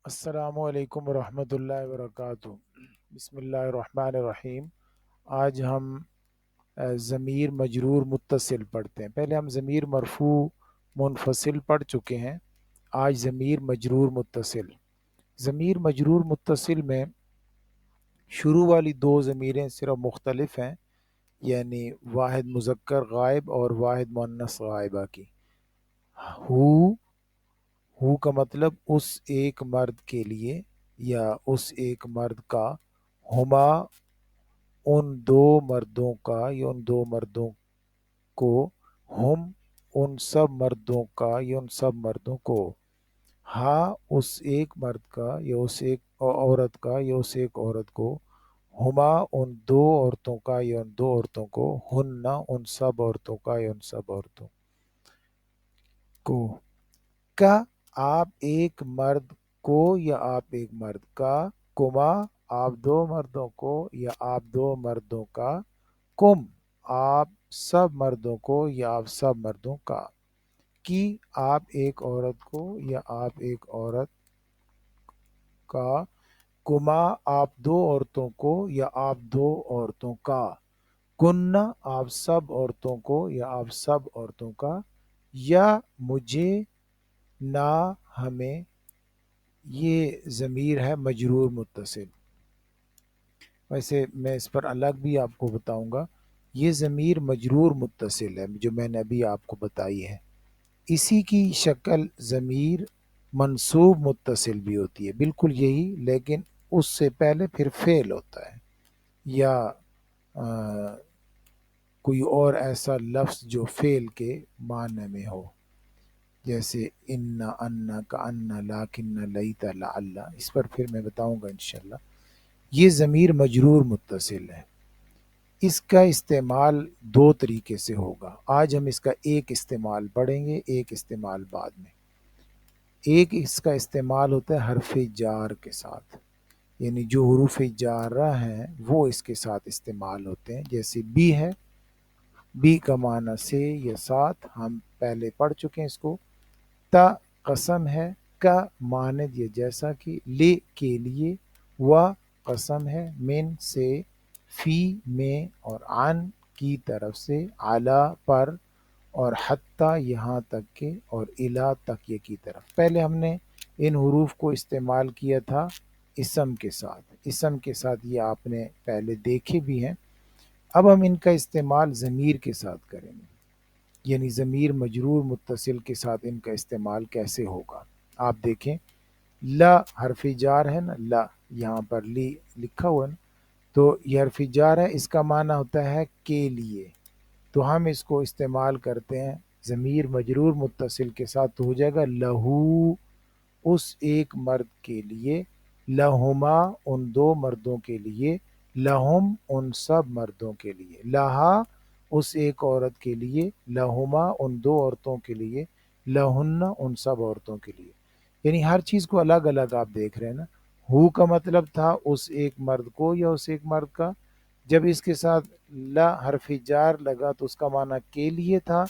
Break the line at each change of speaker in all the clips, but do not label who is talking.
अस्सलामु अलैकुम वरहमतुल्लाहि वबरकातुहू। बिस्मिल्लाहिर्रहमानिर्रहीम। आज हम ज़मीर मजरूर मुत्तसिल पढ़ते हैं। पहले हम ज़मीर मरफू मुनफसिल पढ़ चुके हैं। आज ज़मीर मजरूर मुत्तसिल। ज़मीर मजरूर मुत्तसिल में शुरू वाली दो ज़मीरें सिर्फ मुख्तलिफ हैं, यानी वाहिद मुज़क्कर गायब और वाहिद मुअन्नस गायबा की। हु हु का मतलब उस एक मर्द के लिए या उस एक मर्द का। हुमा उन दो मर्दों का या उन दो मर्दों को। हुम उन सब मर्दों का या उन सब मर्दों को। हा उस एक मर्द का या उस एक औरत का या उस एक औरत को। हुमा उन दो औरतों का या उन दो औरतों को। हुन्ना उन सब औरतों का या उन सब औरतों को। का आप एक मर्द को या आप एक मर्द का। कुमा आप दो मर्दों को या आप दो मर्दों का। कुम आप सब मर्दों को या आप सब मर्दों का। की आप एक औरत को या आप एक औरत का। कुमा आप दो औरतों को या आप दो औरतों का। कुन्ना आप सब औरतों को या आप सब औरतों का। या मुझे ना हमें। ये ज़मीर है मजरूर मुत्तसिल। वैसे मैं इस पर अलग भी आपको बताऊंगा। ये ज़मीर मजरूर मुत्तसिल है जो मैंने अभी आपको बताई है। इसी की शक्ल ज़मीर मंसूब मुत्तसिल भी होती है, बिल्कुल यही, लेकिन उससे पहले फिर फ़ेल होता है या कोई और ऐसा लफ्ज़ जो फ़ेल के माने में हो, जैसे इन्ना अन्ना का अन्ना लाकिन्ना लईता लअल्ला। इस पर फिर मैं बताऊंगा इंशाल्लाह। ये ज़मीर मजरूर मुत्तसिल है। इसका इस्तेमाल दो तरीके से होगा। आज हम इसका एक इस्तेमाल पढ़ेंगे, एक इस्तेमाल बाद में। एक इसका इस्तेमाल होता है हरफ जार के साथ, यानी जो हुरूफ जारा हैं वो इसके साथ इस्तेमाल होते हैं। जैसे बी है, बी का माना से या साथ, हम पहले पढ़ चुके हैं इसको। ता कसम है, का मानद ये जैसा कि, ले के लिए, व कसम है, मिन से, फी में, और आन की तरफ से, आला पर, और हत्ता यहाँ तक के, और इला तक ये की तरफ। पहले हमने इन हुरूफ को इस्तेमाल किया था इसम के साथ। इसम के साथ ये आपने पहले देखे भी हैं। अब हम इनका इस्तेमाल ज़मीर के साथ करेंगे, यानी ज़मीर मजरूर मुत्तसिल के साथ इनका इस्तेमाल कैसे होगा। आप देखें, ला हरफ जार है ना, ला यहाँ पर ली लिखा हुआ है ना, तो ये हरफ जार है। इसका माना होता है के लिए, तो हम इसको इस्तेमाल करते हैं ज़मीर मजरूर मुत्तसिल के साथ, तो हो जाएगा लहू उस एक मर्द के लिए, लहुमा उन दो मर्दों के लिए, लहुम उन सब मर्दों के लिए, लहा उस एक औरत के लिए, लहुमा उन दो औरतों के लिए, लहुन्ना उन सब औरतों के लिए। यानी हर चीज़ को अलग अलग आप देख रहे हैं ना। हु का मतलब था उस एक मर्द को या उस एक मर्द का। जब इसके साथ ला हरफ जार लगा तो उसका माना के लिए था।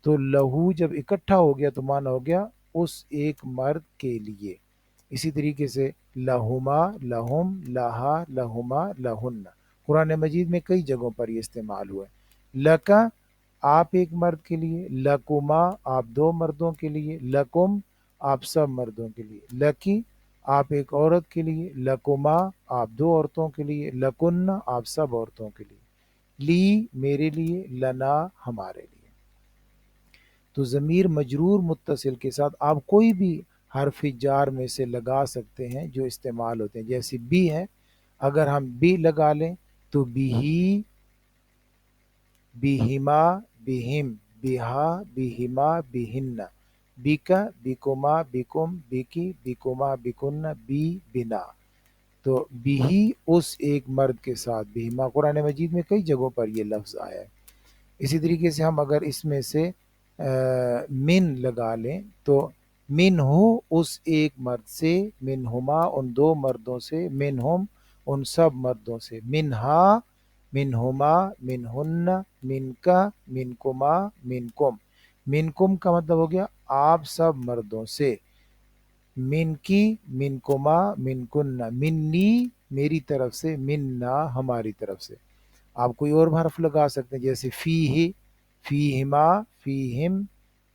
तो लहू जब इकट्ठा हो गया तो माना हो गया उस एक मर्द के लिए। इसी तरीके से लहुमा, लहुम, लहा, लहुमा, लहुन्ना, कुरान मजीद में कई जगहों पर ये इस्तेमाल हुआ है। लका आप एक मर्द के लिए, लकुमा आप दो मर्दों के लिए, लकुम आप सब मर्दों के लिए, लकी आप एक औरत के लिए, लकुमा आप दो औरतों के लिए, लकुन्ना आप सब औरतों के लिए, ली मेरे लिए, लना हमारे लिए। तो ज़मीर मजरूर मुत्तसिल के साथ आप कोई भी हर्फ जार में से लगा सकते हैं जो इस्तेमाल होते हैं। जैसे बी है, अगर हम बी लगा लें तो बिही, बिहिमा, बिहिम, बिहा, बिहिमा, बिहिन्ना, बिका, बिकुमा, बिकुम, बिकी, बिकुमा, बिकुन्ना, बी, बिना। तो बिही उस एक मर्द के साथ, बिहिमा कुरान मजीद में कई जगहों पर यह लफ्ज़ आया है। इसी तरीके से हम अगर इसमें से मिन लगा लें तो मिन हो उस एक मर्द से, मिन हुमा उन दो मर्दों से, मिन हुम उन सब मर्दों से, मिन हा, मिन हुमा, मिन हुन्ना, मिन का, मिन कुमा, मिन कुम। मिन कुम का मतलब हो गया आप सब मर्दों से। من کی منکما منکنہ، منی میری طرف سے، منا ہماری طرف سے۔ آپ کوئی اور حرف لگا سکتے ہیں جیسے فیہ، فیہما، فیہم،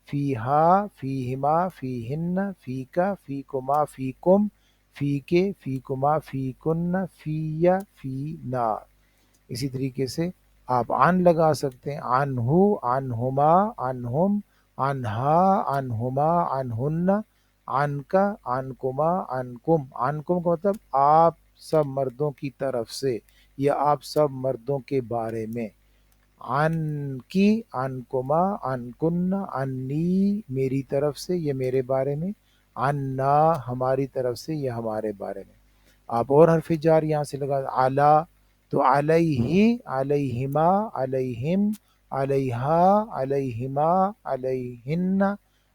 فیہا، فیہما، فیہن، فیکا، فیکما، فیکم، فیکے، فیکما، فیکن، فیہ، فینا۔ اسی طریقے سے آپ عن لگا سکتے ہیں، عنہ، عنہما، عنہم، عنہا، عنہما، عنہن، عنکا، عنکما، عنکم۔ عنکم کا مطلب آپ سب مردوں کی طرف سے یا آپ سب مردوں کے بارے میں۔ عن کی، عنکما، عنکن، عنی میری طرف سے یا میرے بارے میں، عنا ہماری طرف سے یا ہمارے بارے میں۔ آپ اور حرف جار یہاں سے لگا اعلی، تو علیہ، علیہما، علیہم، علیہا، علیہما، علیہن،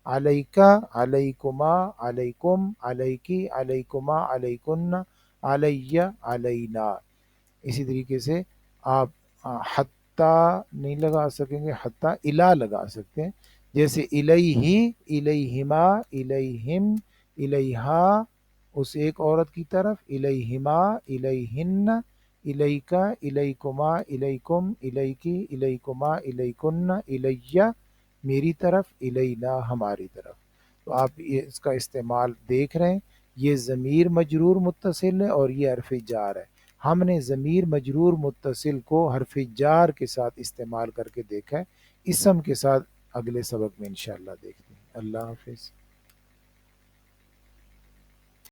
علیکا، علیکما، علیکم، علیکی، علیکما، علیکن، علیہ، علینا۔ اسی طریقے سے آپ حتیٰ نہیں لگا سکیں گے، حتیٰ الا لگا سکتے ہیں، جیسے الیہ، الیہما، الیہم، الیہا اس ایک عورت کی طرف، الیہما، الیہن، الیکا، الیکما، الیکم، الیکی، الیکما، الیکن، الیہ میری طرف، الینا ہماری طرف۔ تو آپ یہ اس کا استعمال دیکھ رہے ہیں، یہ ضمیر مجرور متصل ہے اور یہ حرف جار ہے۔ ہم نے ضمیر مجرور متصل کو حرف جار کے ساتھ استعمال کر کے دیکھا ہے، اسم کے ساتھ اگلے سبق میں انشاءاللہ دیکھتے ہیں۔ اللہ حافظ۔